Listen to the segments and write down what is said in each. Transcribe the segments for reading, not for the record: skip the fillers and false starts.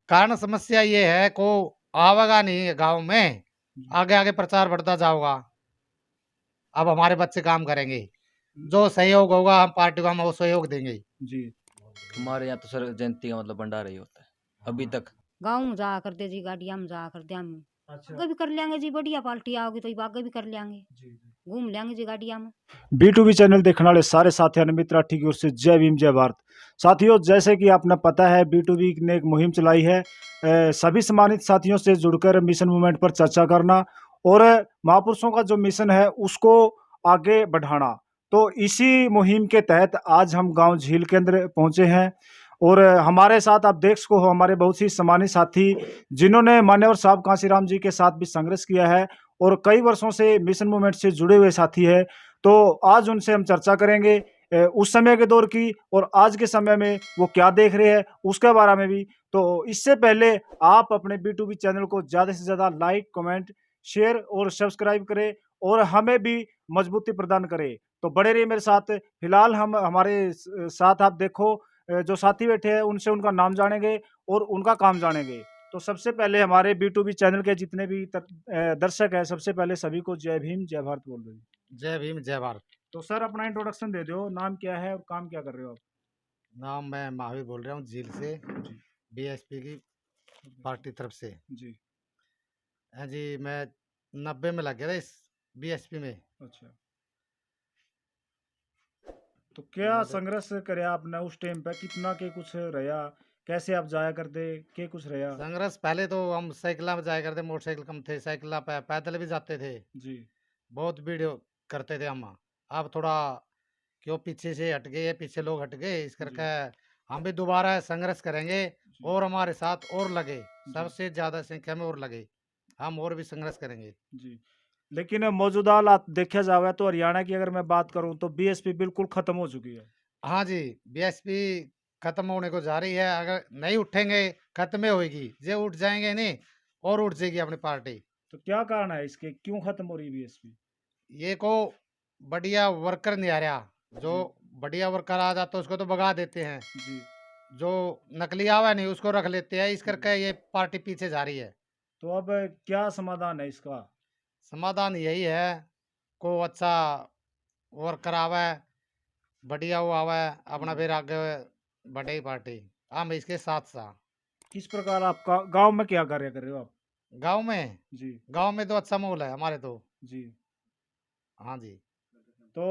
कारण समस्या ये है को आवेगा नहीं गांव में, जी, आगे आगे प्रचार बढ़ता जाओगा। अब हमारे बच्चे काम करेंगे, जो सहयोग होगा हम पार्टी को हम वो सहयोग देंगे। जी। हमारे यहाँ तो सर जयंती का मतलब भंडारा ही होता है अभी तक। गाँव में जाया करते जी, गाड़िया में जाया करते हम। अच्छा। आगे भी कर लेंगे जी, बढ़िया पार्टी आओगी तो आगे भी कर लेंगे, जी, जी। घूम लेंगे जी गाड़िया में। B2B चैनल देखने वाले सारे साथियों ने मित्रा ठीक की ओर से जय भीम जय भारत। साथियों, जैसे कि आपने पता है B2B ने एक मुहिम चलाई है, सभी सम्मानित साथियों से जुड़कर मिशन मूवमेंट पर चर्चा करना और महापुरुषों का जो मिशन है उसको आगे बढ़ाना। तो इसी मुहिम के तहत आज हम गांव झील केंद्र पहुंचे हैं और हमारे साथ आप देख सको हो हमारे बहुत सी सम्मानित साथी जिन्होंने मान्यवर साहब कांशीराम जी के साथ भी संघर्ष किया है और कई वर्षों से मिशन मूवमेंट से जुड़े हुए साथी है। तो आज उनसे हम चर्चा करेंगे उस समय के दौर की और आज के समय में वो क्या देख रहे हैं उसके बारे में भी। तो इससे पहले आप अपने B2B चैनल को ज़्यादा से ज़्यादा लाइक, कमेंट, शेयर और सब्सक्राइब करें और हमें भी मजबूती प्रदान करें। तो बड़े रहिए मेरे साथ। फिलहाल हम हमारे साथ आप देखो जो साथी बैठे हैं उनसे उनका नाम जानेंगे और उनका काम जानेंगे। तो सबसे पहले हमारे B2B चैनल के जितने भी दर्शक हैं, सबसे पहले सभी को जय भीम जय भारत बोल रहे हैं। जय भीम जय भारत। तो सर अपना इंट्रोडक्शन दे दो, नाम क्या है और काम क्या कर रहे हो आप? नाम मैं महावीर बोल रहा हूँ झील से, जी, बीएसपी की पार्टी तरफ से। जी। हाँ जी, मैं 90 में लग गया था इस बीएसपी में। अच्छा। तो क्या 90 संघर्ष करे आपने उस टाइम पे, कितना के कुछ रहा, कैसे आप जाया करते, के कुछ रहा? संघर्ष पहले तो हम साइकिल में जाया करते, मोटरसाइकिल कम थे, साइकिल पे पैदल भी जाते थे। जी, बहुत वीडियो करते थे हम। अब थोड़ा क्यों पीछे से हट गए, पीछे लोग हट गए, इस जी, करके हम भी दोबारा संघर्ष करेंगे जी, और हमारे साथ और लगे, जी, सबसे ज़्यादा संख्या में और लगे, हम और भी संघर्ष करेंगे। जी। लेकिन मौजूदा हालात देखा जावे तो हरियाणा की अगर मैं बात करूं तो बीएसपी बिल्कुल खत्म हो चुकी है। हाँ जी, बीएसपी खत्म होने को जा रही है, अगर नहीं उठेंगे खत्म ही होएगी, जे उठ जाएंगे नहीं और उठ जाएगी अपनी पार्टी। तो क्या कारण है इसके, क्यों खत्म हो रही है बीएसपी? ये को बढ़िया वर्कर नहीं आ रहा, जो जी, बढ़िया वर्कर आ जाता है उसको तो भगा देते हैं, जी, जो नकली आवा नहीं उसको रख लेते हैं, इस जी। करके ये पार्टी पीछे जा रही है। तो अब क्या समाधान है इसका? समाधान यही है को अच्छा वर्कर आवे, बढ़िया वो आवे, अपना जी। फिर आगे बढ़े पार्टी, हम इसके साथ साथ। किस प्रकार आपका गांव में क्या कार्य कर रहे हो आप? गांव में, जी, गांव में तो अच्छा माहौल है हमारे तो। जी। हाँ जी। तो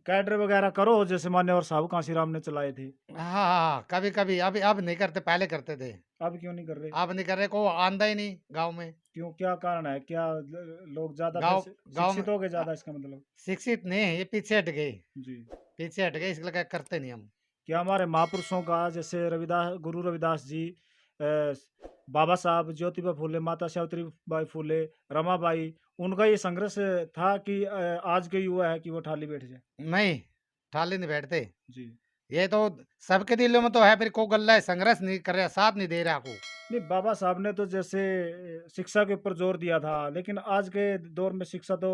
कैडर वगैरह करो जैसे मान्यवर साहब कांशीराम ने चलाए थे। हाँ हाँ हाँ, कभी कभी, अभी अब नहीं करते, पहले करते थे। अब क्यों नहीं कर रहे? अब नहीं कर रहे, को आंदा ही नहीं गांव में। क्यों, क्या कारण है? क्या लोग ज्यादा फिर गांव गांव में शिक्षित हो गए ज्यादा, इसका मतलब? शिक्षित नहीं है, ये पीछे हट गए, जी। पीछे हट गए, इसलिए क्या करते नहीं हम। क्या हमारे महापुरुषों का जैसे रविदास, गुरु रविदास जी, बाबा साहब ज्योतिबा फूले, माता सावित्री बाई फूले, रमाबाई, उनका ये संघर्ष था कि आज के युवा है कि वो ठाली बैठ जाए? नहीं, ठाले नहीं बैठते। जी। ये तो सबके दिलों में तो है, फिर को गल्ला है, संघर्ष नहीं कर रहा, साथ नहीं दे रहा को। नहीं, बाबा साहब ने तो जैसे शिक्षा के ऊपर जोर दिया था, लेकिन आज के दौर में शिक्षा तो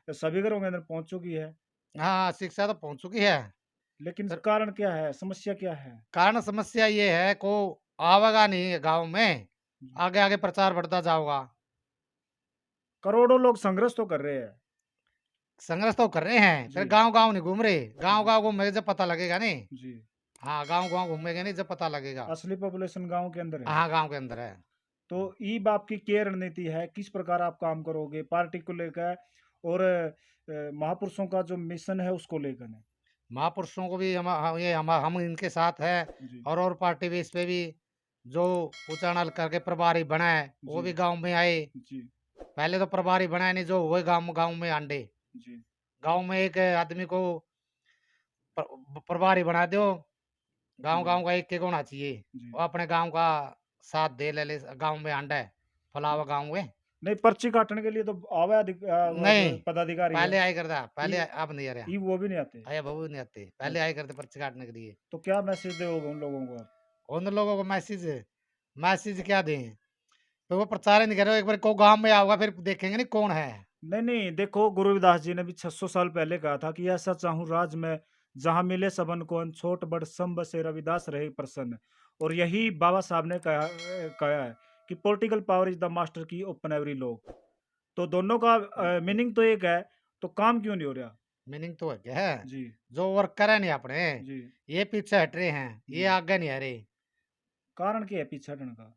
सभी घरों के अंदर पहुंच चुकी है। हाँ, शिक्षा तो पहुंच चुकी है। लेकिन सर, कारण क्या है, समस्या क्या है? कारण समस्या ये है को आवेगा नहीं गांव में, जी। आगे आगे प्रचार बढ़ता जाओगा। करोड़ों लोग संघर्ष तो कर रहे हैं। संघर्ष तो कर रहे हैं, फिर जी, गांव गांव नहीं घूम रहे, गांव जी, गांव घूमेंगे जब पता लगेगा नहीं। जी। हाँ, गांव गांव घूमेंगे नहीं जब पता लगेगा। असली पॉपुलेशन गांव के अंदर है। हाँ, गांव के अंदर है। तो ईब आपकी क्या रणनीति है, किस प्रकार आप काम करोगे पार्टी को लेकर और महापुरुषों का जो मिशन है उसको लेकर? महापुरुषों को भी हम इनके साथ है, जी, और पार्टी भी इस पे भी जो ऊंचाणल करके प्रभारी बना है वो जी, भी गांव में आए। जी, पहले तो प्रभारी बनाया नहीं, जो हुए गांव गांव में अंडे, जी, गांव में एक आदमी को प्रभारी बना दो, गांव जी, गांव का एक होना चाहिए, जी। वो अपने गांव का साथ दे ले गांव में अंडा है फलावा गांव में। नहीं, पर्ची काटने के लिए तो आवे वो जो नहीं, पदाधिकारी है। पहले आया करता, पहले ई अब नहीं आ रहा। ई वो भी नहीं आते। आया बहू नहीं आते, पहले आया करते पर्ची काटने के लिए। तो क्या मैसेज दोगे उन लोगों को आप? उन लोगों को मैसेज, मैसेज क्या दें, तो वो प्रचार ही नहीं कर रहे, एक बार को गांव में आओगा फिर देखेंगे नहीं कौन है। नहीं, नहीं, देखो गुरु रविदास जी ने भी 600 साल पहले कहा था कि ऐसा चाहूँ राज में जहां मिले सबन को अन छोट बड़ सम बसे रविदास रहे प्रसन्न। और यही बाबा साहब ने कहा है कि political power is the master की ओपन एवरी लॉ। तो दोनों का मीनिंग तो एक है, तो काम क्यों नहीं हो रहा? मीनिंग तो है क्या है, जी जो वर्कर है नहीं अपने, जी। ये पीछे हट रहे हैं, ये जी। आगे नहीं आ रहे। कारण क्या है पीछे हटने का?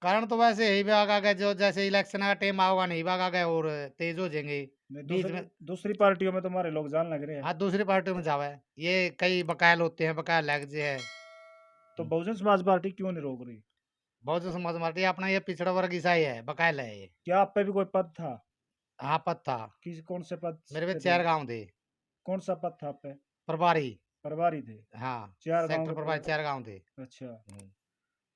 कारण तो वैसे यही भाग आ गए, जो जैसे इलेक्शन का टाइम आओगा नहीं भाग आ गए और तेज हो जाएंगे नहीं, बीच दूसरी में। दूसरी पार्टियों में तुम्हारे लोग जान लग रहे हैं। हाँ, दूसरी पार्टी में जावा है, ये कई बकायल होते हैं, बकाया लग जे है। तो बहुजन समाज पार्टी क्यों नहीं रोक रही? बहुत जो समझ मारती है अपना, ये पिछड़ा वर्ग ईसाई है, बकायल है ये। क्या आप पे भी कोई पद था? हाँ, पद था किस कौन से पद मेरे पे, पे थे? 4 गांव थे कौन सा पद था आप पे? प्रभारी। प्रभारी थे। हाँ, 4 गांव सेक्टर के प्रभारी 4 गांव थे। अच्छा। हम्म।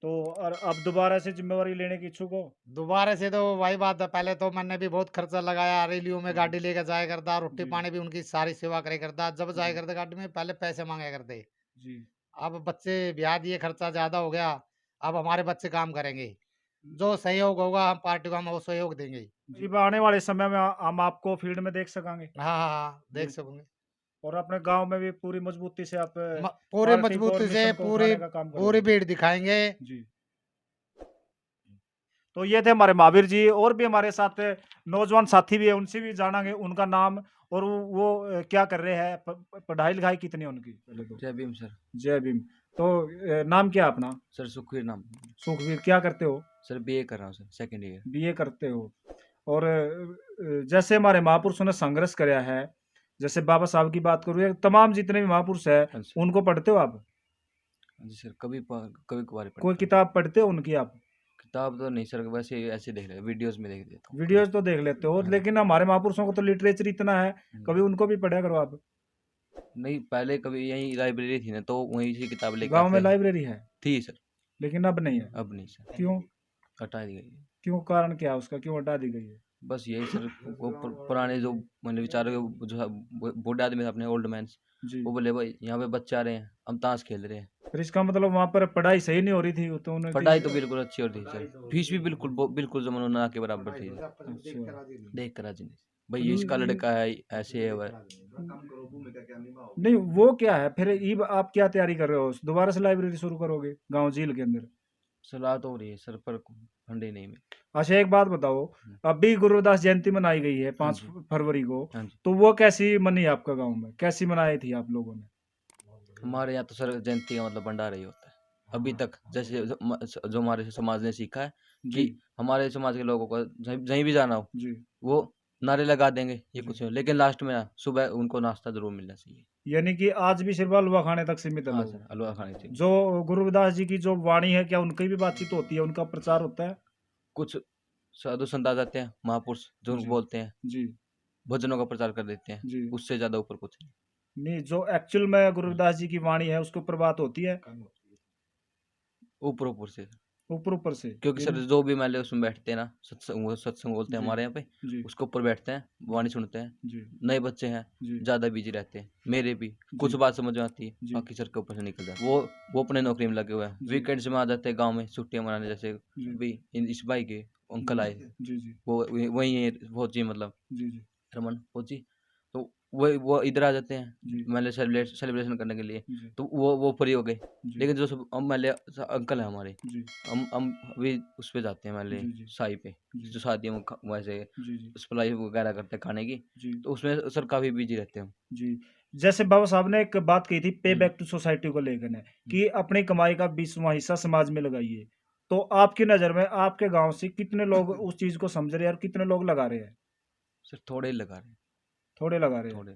तो और अब दोबारा से जिम्मेवारी लेने की इच्छुक हो? दोबारा से तो वही बात है, पहले तो मैंने भी बहुत खर्चा लगाया, रैलियों में गाड़ी लेकर जाया करता, रोटी जी पानी भी उनकी सारी सेवा करे करता। जब जाया जी करते गाड़ी में पहले पैसे मांगा करते, जी। अब बच्चे ब्याह दिए, खर्चा ज्यादा हो गया, अब हमारे बच्चे काम करेंगे, जो सहयोग होगा हम पार्टी को हम वो सहयोग देंगे। जी, अब आने वाले समय में हम आपको फील्ड में देख सकेंगे। हाँ हाँ हाँ, देख जी। सकोगे। और अपने गांव में भी पूरी मजबूती से आप पूरी पार्टी को और मजबूती से मिशन को पूरी उठाने का काम पूरी करोगे। भीड़ दिखाएंगे। जी। तो ये थे हमारे महावीर जी, और भी हमारे साथ नौजवान साथी भी है, उनसे भी जानेंगे उनका नाम और वो क्या कर रहे हैं, पढ़ाई लिखाई कितनी है उनकी। पहले तो जय भीम सर। जय भीम। तो नाम क्या है अपना? सर सुखवीर नाम। सुखवीर। क्या करते हो? सर बीए कर रहा हूँ सर, सेकंड ईयर। बीए करते हो। और जैसे हमारे महापुरुषों ने संघर्ष कराया है, जैसे बाबा साहब की बात करूँ या तमाम जितने भी महापुरुष है, हाँ जी। उनको पढ़ते हो आप? हाँ जी सर, कभी कभार पढ़ता कोई हूँ। किताब पढ़ते हो उनकी आप? किताब तो नहीं सर, वैसे ऐसे देख रहे वीडियोस में देख लेता हूँ। वीडियोज तो देख लेते हो, हाँ। लेकिन हमारे महापुरुषों को तो लिटरेचर इतना है, कभी उनको भी पढ़ा करो आप। नहीं, पहले कभी यहीं लाइब्रेरी थी ना, तो वहीं से किताब लेके गांव में आते लाइब्रेरी है, थी सर, लेकिन अब नहीं है। अब नहीं सर, क्यों? हटा दी गई है। क्यों, कारण क्या है उसका, क्यों हटा दी गई है? बस यही सर, वो पुराने जो मतलब विचार जो बूढ़े आदमी थे अपने, ओल्ड मैन, जी। वो बोले भाई यहाँ पे बच्चे आ रहे हैं, हम ताश खेल रहे हैं। फिर इसका मतलब वहां पर पढ़ाई सही नहीं हो रही थी, तो उन्होंने पढ़ाई तो बिल्कुल अच्छी होती थी सर, फीस भी बिल्कुल जमाना ना के बराबर थी। अच्छा। देख कर राजी नहीं भाई, ये इसका लड़का है, ऐसे है वह। नहीं, वो क्या है फिर, अब आप क्या तैयारी कर रहे हो, दोबारा से लाइब्रेरी शुरू करोगे गांव झील के अंदर? सलाह तो हो रही है सर, पर फंडे नहीं मिल। अच्छा, एक बात बताओ, अभी गुरुदास जयंती मनाई गई है 5 हाँ जी। फरवरी को, हाँ जी। तो वो कैसी मनी आपका गांव में, कैसी मनाई थी आप लोगों ने? हमारे यहाँ तो सर जयंती का मतलब भंडारा ही होता है अभी तक, जैसे जो हमारे समाज ने सीखा है जी कि हमारे समाज के लोगों को जहीं भी जाना हो, जी। वो नारे लगा देंगे, ये जी। कुछ नहीं, लेकिन लास्ट में ना सुबह उनको नाश्ता जरूर मिलना चाहिए। यानी कि आज भी सिर्फ हलवा खाने तक सीमित है हाँ लोग। सर, हलवा खाने चाहिए। जो गुरुदास जी की जो वाणी है, क्या उनकी भी बातचीत होती है, उनका प्रचार होता है? कुछ साधु संत आ जाते हैं, महापुरुष जो उनको जी बोलते हैं, जी भजनों का प्रचार कर देते हैं, जी। उससे ज्यादा ऊपर कुछ नहीं। नहीं, जो एक्चुअल में गुरुदास जी की वाणी है उसके ऊपर बात होती है, ऊपर ऊपर से, ऊपर ऊपर से। क्योंकि सर जो भी मान लो उसमें बैठते हैं ना, सत्संग बोलते हैं जी हमारे यहाँ पे, जी उसके ऊपर बैठते हैं, वाणी सुनते हैं। जी नए बच्चे हैं, जी ज्यादा बिजी रहते हैं, मेरे भी कुछ जी बात समझ में आती है, जी बाकी सर के ऊपर से निकल जाते हैं। वो अपने नौकरी में लगे हुए हैं, जी वीकेंड्स में आ जाते हैं गांव में छुट्टियां मनाने, जैसे जी अभी इस भाई के अंकल आए, जी जी वो वही फौजी, मतलब जी जी रमन फौजी, तो वो इधर आ जाते हैं जी मैंने सेलिब्रेशन करने के लिए, जी तो वो फ्री हो गए। जी लेकिन जो सब हम मान अंकल है हमारे, जी हम अभी उस पे जाते हैं मान जी जी साई पे, जी जो शादियों में वैसे जी जी सप्लाई वगैरह करते हैं खाने की, जी तो उसमें सर काफी बिजी रहते हैं हम। जी। जैसे बाबा साहब ने एक बात कही थी पे हम्म। बैक टू सोसाइटी को लेकर, है कि अपनी कमाई का 20वां हिस्सा समाज में लगाइए। तो आपकी नजर में आपके गांव से कितने लोग उस चीज को समझ रहे हैं और कितने लोग लगा रहे हैं? सर थोड़े ही लगा रहे हैं, थोड़े लगा रहे हैं। थोड़े।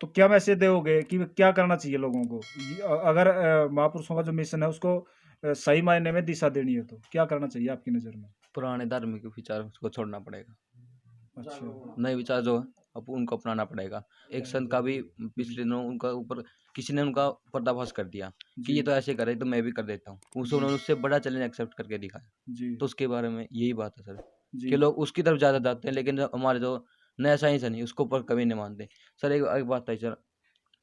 तो क्या मैसेज दोगे कि क्या करना चाहिए लोगों को, अगर महापुरुषों का जो मिशन है उसको सही मायने में दिशा देनी है, तो क्या करना चाहिए आपकी नजर में? पुराने धार्मिक विचार को छोड़ना पड़ेगा, अच्छा। नए विचार जो है अब उनको अपनाना पड़ेगा। एक संत का भी पिछले दिनों उनका ऊपर किसी ने उनका पर्दाफाश कर दिया कि जी ये तो ऐसे करे, तो मैं भी कर देता हूँ, जी उन्होंने उससे बड़ा चैलेंज एक्सेप्ट करके दिखाया। जी तो उसके बारे में यही बात है सर, जी कि लोग उसकी तरफ ज़्यादा जाते हैं, लेकिन जो हमारे जो नया साइंस है नहीं, उसको ऊपर कभी नहीं मानते। सर एक बात है सर,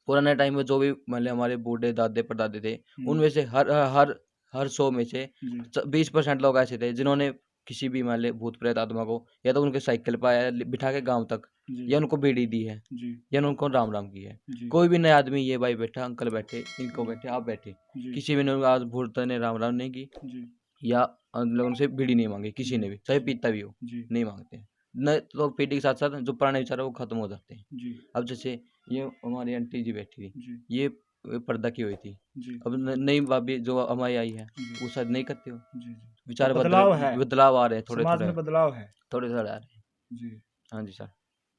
पुराने टाइम में जो भी मतलब हमारे बूढ़े दादे परदादे थे, हम्म, उनमें से हर हर हर 100 में से जी 20% लोग ऐसे थे जिन्होंने किसी भी मान ले भूत प्रेत आत्मा को या तो उनके साइकिल पर आया बिठा के गांव तक, जी या उनको बीड़ी दी है, जी या उनको राम राम की है। जी कोई भी नया आदमी, ये भाई बैठा, अंकल बैठे, इनको बैठे, आप बैठे, जी किसी भी ने आज भूत ने राम राम नहीं की, जी या मतलब उनसे बीड़ी नहीं मांगी किसी ने भी, चाहे पीता भी हो, जी नहीं मांगते हैं। न तो पीढ़ी के साथ साथ जो पुराने विचार है वो खत्म हो जाते हैं। जी अब जैसे ये हमारी आंटी जी बैठी थी, जी ये पर्दा की हुई थी, जी अब नई भाभी जो हमारी आई है जी वो शायद नहीं करती हो। जी विचार तो बदलाव है, बदलाव आ रहे हैं, थोड़े समाज थोड़े में बदलाव है। थोड़े थोड़े आ रहे हैं। जी हाँ जी सर।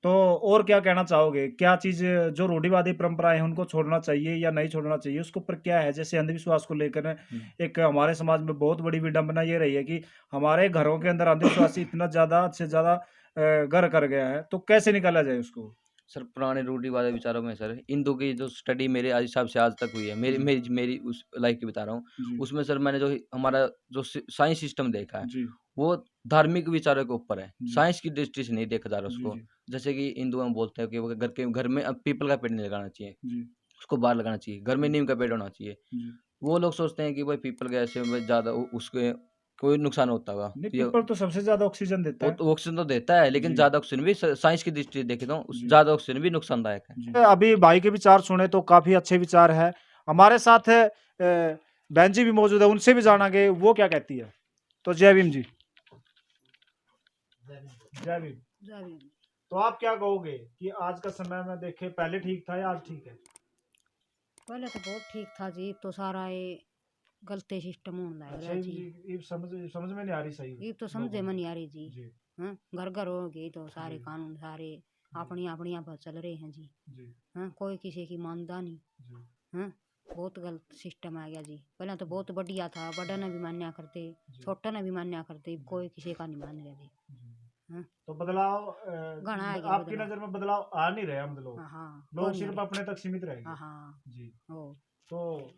तो और क्या कहना चाहोगे, क्या चीज जो रूढ़िवादी परंपराएं हैं उनको छोड़ना चाहिए या नहीं छोड़ना चाहिए, उसके ऊपर क्या है? जैसे अंधविश्वास को लेकर एक हमारे समाज में बहुत बड़ी विडंबना ये रही है कि हमारे घरों के अंदर अंधविश्वासी इतना ज्यादा से ज्यादा घर कर गया है, तो कैसे निकाला जाए उसको? सर पुराने रूढ़िवादी विचारों में सर हिंदू की जो स्टडी मेरे आज हिसाब से आज तक हुई है, मेरी मेरी मेरी उस लाइफ की बता रहा हूँ, जी उसमें सर मैंने जो हमारा जो साइंस सिस्टम देखा है जी वो धार्मिक विचारों के ऊपर है, जी साइंस की दृष्टि से नहीं देखा जा रहा जी उसको। जी जैसे कि हिंदू हम बोलते हैं कि वो घर में अब पीपल का पेड़ नहीं लगाना चाहिए, जी उसको बाहर लगाना चाहिए, घर में नीम का पेड़ होना चाहिए। जी वो लोग सोचते हैं कि भाई पीपल के ऐसे में ज़्यादा उसके कोई नुकसान होता होगा, नहीं, तो ये पीपल तो सबसे ज्यादा ऑक्सीजन देता वो है। तो ऑक्सीजन तो देता है, लेकिन जी ज़्यादा ऑक्सीजन भी साइंस की दृष्टि से देखे तो जी ज़्यादा ऑक्सीजन भी नुकसानदायक है। जी अभी भाई के विचार सुने तो काफी अच्छे विचार है। हमारे साथ बहन जी भी मौजूद है, उनसे भी जानेंगे वो क्या कहती है। तो जय भीम जी। जय भीम। जय भीम। तो आप क्या कहोगे कि आज का समय में देखे पहले ठीक था या आज ठीक है? पहले तो बहुत ठीक था जी, तो सारा ये गलते सिस्टम होने लग अच्छा रहा ये जी। ये समझ में नहीं आ रही सही ये तो समझे में नहीं आ रही जी। जी हाँ, घर घर हो गए तो सारे जी कानून सारे अपनी अपनी पर चल रहे हैं जी। जी हाँ, कोई किसी की मानता नहीं। जी हाँ, बहुत गलत सिस्टम आ गया जी। पहले तो बहुत बढ़िया था, बड़ा ने भी मान्या करते, जी छोटा ने भी मान्या करते, कोई किसी का नहीं मान रहा जी। जी। हाँ, तो बदलाव घना आ गया आपकी बदलाव। नजर में बदलाव आ नहीं रहे, हम लोग हाँ हाँ, लोग कोई नहीं सिर्फ आ अपने तक सीमित रहा। रहेंगे। हाँ हाँ, जी ओ तो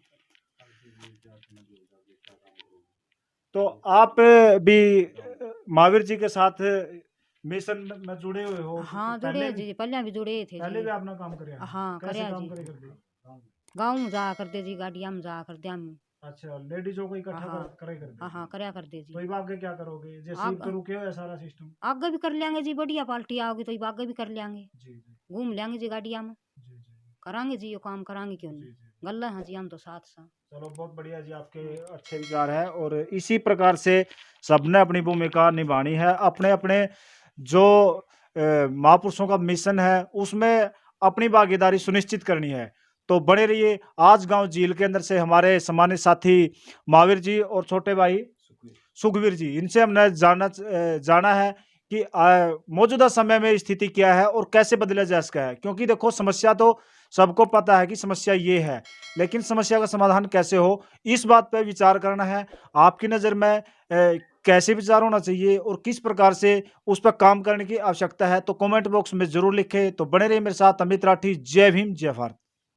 तो आप भी महावीर जी के साथ मिशन में जुड़े हुए हो? हाँ, जुड़े हैं जी, पहले भी जुड़े थे पहले जी। भी आपने काम करे? हाँ, कैसे करया काम जी। करे करते? गाँव में जा करते जी, गाड़िया में जा करते हम। अच्छा, लेडीजों को इकट्ठा हाँ, करे करते? हाँ हाँ, करया करते जी। तो अब आगे क्या करोगे? जैसे आप अब तो रुके हो है सारा सिस्टम। आगे भी कर लेंगे जी, बढ़िया पार्टी आओगी तो आगे भी कर लेंगे, जी जी घूम लेंगे जी गाड़िया में, जी जी करांगे जी, ये काम करांगे क्यों जी नहीं। जी। गल्ला हाँ जी, हम तो साथ साथ। चलो बहुत बढ़िया जी, आपके अच्छे विचार है और इसी प्रकार से सबने अपनी भूमिका निभानी है। अपने अपने जो महापुरुषों का मिशन है उसमें अपनी भागीदारी सुनिश्चित करनी है। तो बने रहिए। आज गांव झील के अंदर से हमारे सम्मानित साथी महावीर जी और छोटे भाई सुखवीर जी, इनसे हमने जाना है कि मौजूदा समय में स्थिति क्या है और कैसे बदला जा सकता है। क्योंकि देखो समस्या तो सबको पता है कि समस्या ये है, लेकिन समस्या का समाधान कैसे हो इस बात पर विचार करना है। आपकी नज़र में कैसे विचार होना चाहिए और किस प्रकार से उस पर काम करने की आवश्यकता है, तो कमेंट बॉक्स में जरूर लिखें। तो बने रहिए मेरे साथ। अमित राठी। जय भीम जय भारत।